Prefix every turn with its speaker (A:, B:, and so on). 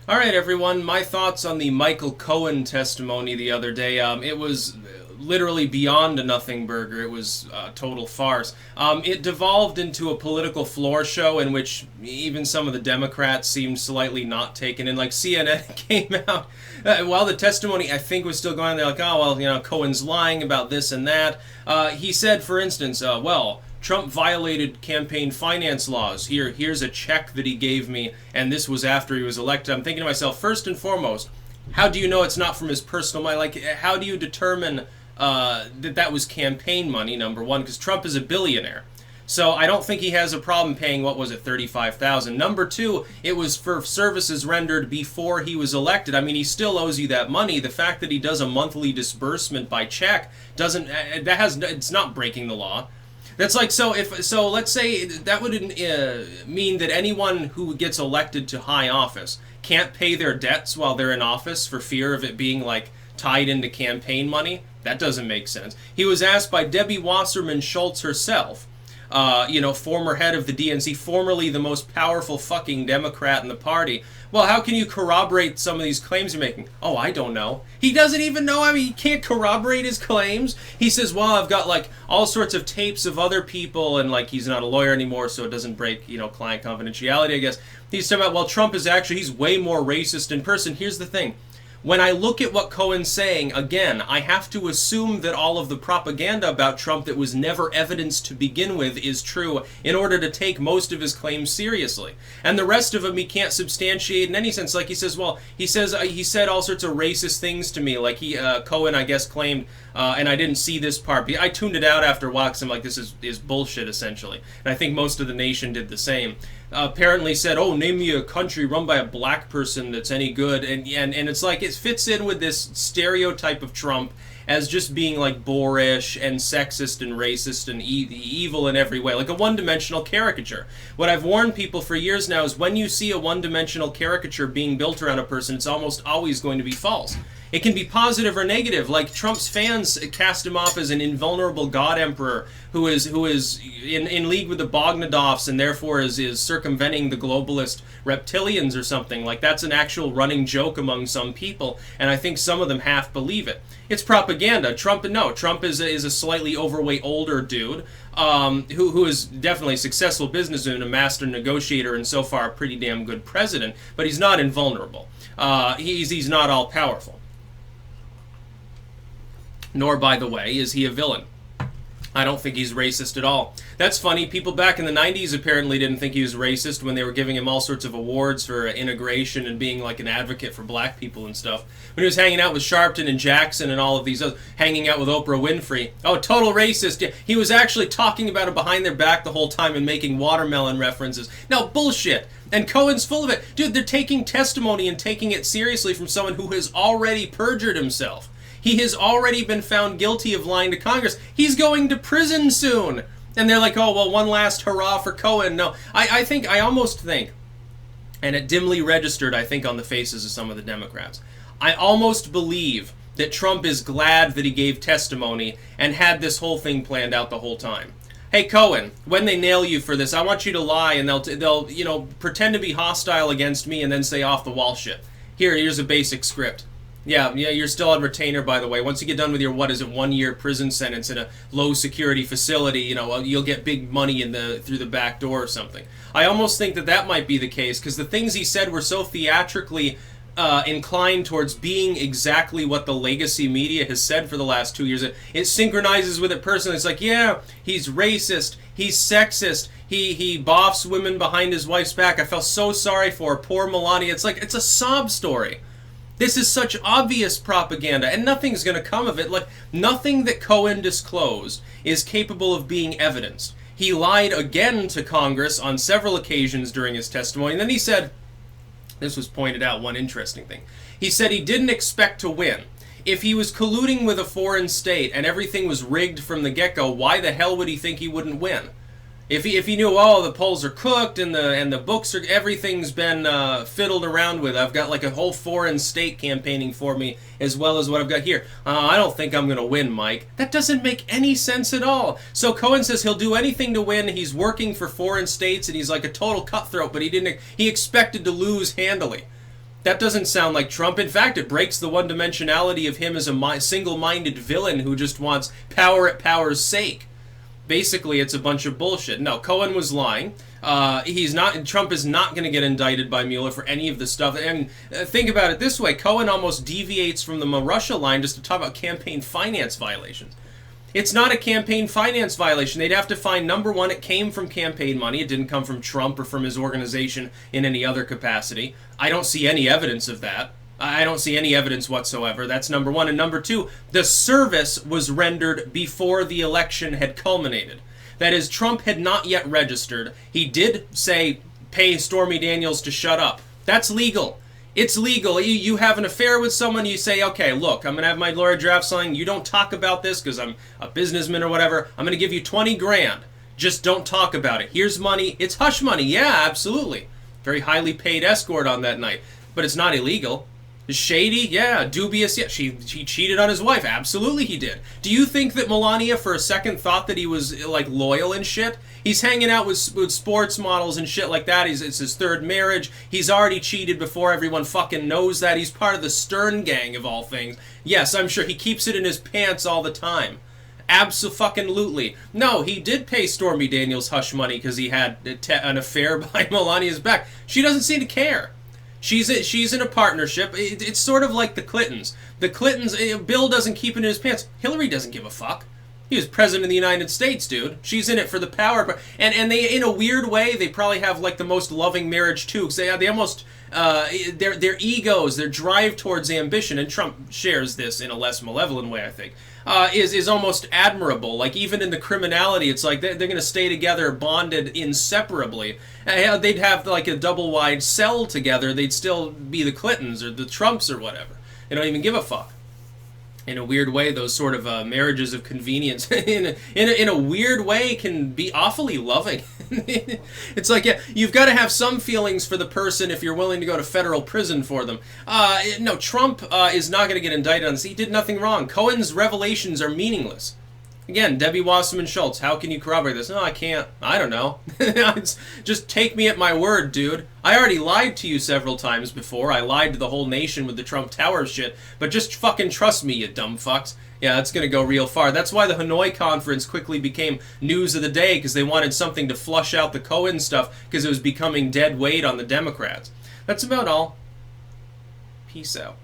A: All right, everyone. My thoughts on the Michael Cohen testimony the other day. It was literally beyond a nothing burger. It was a total farce. It devolved into a political floor show in which even some of the Democrats seemed slightly not taken in. Like CNN came out while the testimony, I think, was still going on. They're like, oh, well, Cohen's lying about this and that. He said, for instance, Trump violated campaign finance laws. Here's a check that he gave me, and this was after he was elected. I'm thinking to myself, first and foremost, how do you know it's not from his personal money? Like, how do you determine that was campaign money, number one? Because Trump is a billionaire. So I don't think he has a problem paying, what was it, $35,000. Number two, it was for services rendered before he was elected. I mean, he still owes you that money. The fact that he does a monthly disbursement by check it's not breaking the law. That's like, so let's say that would mean that anyone who gets elected to high office can't pay their debts while they're in office for fear of it being like tied into campaign money. That doesn't make sense. He was asked by Debbie Wasserman Schultz herself, former head of the DNC, formerly the most powerful fucking Democrat in the party. Well, how can you corroborate some of these claims you're making? Oh, I don't know. He doesn't even know. I mean, he can't corroborate his claims. He says, well, I've got like all sorts of tapes of other people, and like he's not a lawyer anymore, so it doesn't break, client confidentiality, I guess. He's talking about, well, Trump is he's way more racist in person. Here's the thing. When I look at what Cohen's saying, again, I have to assume that all of the propaganda about Trump that was never evidence to begin with is true in order to take most of his claims seriously. And the rest of them he can't substantiate in any sense. Like he says, he said all sorts of racist things to me. Like Cohen, I guess, claimed, and I didn't see this part. I tuned it out after a while because I'm like, this is bullshit, essentially. And I think most of the nation did the same. Apparently said, oh, name me a country run by a black person that's any good, and it's like it fits in with this stereotype of Trump as just being like boorish and sexist and racist and evil in every way, like a one-dimensional caricature. What I've warned people for years now is when you see a one-dimensional caricature being built around a person, it's almost always going to be false. It can be positive or negative. Like Trump's fans cast him off as an invulnerable god emperor who is in league with the Bogdanovs and therefore is circumventing the globalist reptilians or something. Like that's an actual running joke among some people, and I think some of them half believe it. It's propaganda. Trump is a slightly overweight older dude who is definitely a successful businessman, a master negotiator, and so far a pretty damn good president. But he's not invulnerable. He's not all powerful. Nor, by the way, is he a villain. I don't think he's racist at all. That's funny. People back in the 90s apparently didn't think he was racist when they were giving him all sorts of awards for integration and being like an advocate for black people and stuff. When he was hanging out with Sharpton and Jackson and all of these others, hanging out with Oprah Winfrey. Oh, total racist. Yeah, he was actually talking about it behind their back the whole time and making watermelon references. No, bullshit. And Cohen's full of it. Dude, they're taking testimony and taking it seriously from someone who has already perjured himself. He has already been found guilty of lying to Congress. He's going to prison soon. And they're like, oh, well, one last hurrah for Cohen. No, I almost think, and it dimly registered, I think, on the faces of some of the Democrats, I almost believe that Trump is glad that he gave testimony and had this whole thing planned out the whole time. Hey, Cohen, when they nail you for this, I want you to lie and they'll pretend to be hostile against me and then say off-the-wall shit. Here's a basic script. Yeah, you're still on retainer, by the way. Once you get done with your, 1-year prison sentence in a low-security facility, you'll get big money through the back door or something. I almost think that might be the case, because the things he said were so theatrically inclined towards being exactly what the legacy media has said for the last 2 years. It synchronizes with it personally. It's like, yeah, he's racist, he's sexist, he boffs women behind his wife's back. I felt so sorry for her, poor Melania. It's like, it's a sob story. This is such obvious propaganda, and nothing's going to come of it. Like, nothing that Cohen disclosed is capable of being evidenced. He lied again to Congress on several occasions during his testimony, and then he said, this was pointed out, one interesting thing. He said he didn't expect to win. If he was colluding with a foreign state and everything was rigged from the get-go, why the hell would he think he wouldn't win? If he knew, oh, the polls are cooked and the books are, everything's been fiddled around with. I've got like a whole foreign state campaigning for me as well as what I've got here. I don't think I'm going to win, Mike. That doesn't make any sense at all. So Cohen says he'll do anything to win. He's working for foreign states and he's like a total cutthroat, but he expected to lose handily. That doesn't sound like Trump. In fact, it breaks the one-dimensionality of him as a single-minded villain who just wants power at power's sake. Basically, it's a bunch of bullshit. No, Cohen was lying. He's not. Trump is not going to get indicted by Mueller for any of the stuff. And think about it this way: Cohen almost deviates from the Russia line just to talk about campaign finance violations. It's not a campaign finance violation. They'd have to find, number one, it came from campaign money. It didn't come from Trump or from his organization in any other capacity. I don't see any evidence of that. I don't see any evidence whatsoever. That's number one. And number two, the service was rendered before the election had culminated. That is, Trump had not yet registered. He did say, pay Stormy Daniels to shut up. That's legal. It's legal. You have an affair with someone, you say, okay, look, I'm going to have my lawyer draft something. You don't talk about this because I'm a businessman or whatever. I'm going to give you 20 grand. Just don't talk about it. Here's money. It's hush money. Yeah, absolutely. Very highly paid escort on that night. But it's not illegal. Shady? Yeah. Dubious? Yeah. He cheated on his wife. Absolutely he did. Do you think that Melania for a second thought that he was, like, loyal and shit? He's hanging out with sports models and shit like that. It's his third marriage. He's already cheated before everyone fucking knows that. He's part of the Stern gang of all things. Yes, I'm sure he keeps it in his pants all the time. Abso-fucking-lutely. No, he did pay Stormy Daniels hush money because he had an affair behind Melania's back. She doesn't seem to care. She's in a partnership. It's sort of like the Clintons. The Clintons, Bill doesn't keep it in his pants. Hillary doesn't give a fuck. He was president of the United States, dude. She's in it for the power. And they, in a weird way, they probably have like the most loving marriage too. Because they almost, their egos, their drive towards ambition, and Trump shares this in a less malevolent way, I think, is almost admirable. Like even in the criminality, it's like they're going to stay together, bonded inseparably. They'd have like a double wide cell together. They'd still be the Clintons or the Trumps or whatever. They don't even give a fuck. In a weird way, those sort of marriages of convenience, in a weird way, can be awfully loving. It's like, yeah, you've got to have some feelings for the person if you're willing to go to federal prison for them. No, Trump is not going to get indicted on this. He did nothing wrong. Cohen's revelations are meaningless. Again, Debbie Wasserman Schultz, how can you corroborate this? No, I can't. I don't know. Just take me at my word, dude. I already lied to you several times before. I lied to the whole nation with the Trump Tower shit. But just fucking trust me, you dumb fucks. Yeah, that's going to go real far. That's why the Hanoi conference quickly became news of the day, because they wanted something to flush out the Cohen stuff, because it was becoming dead weight on the Democrats. That's about all. Peace out.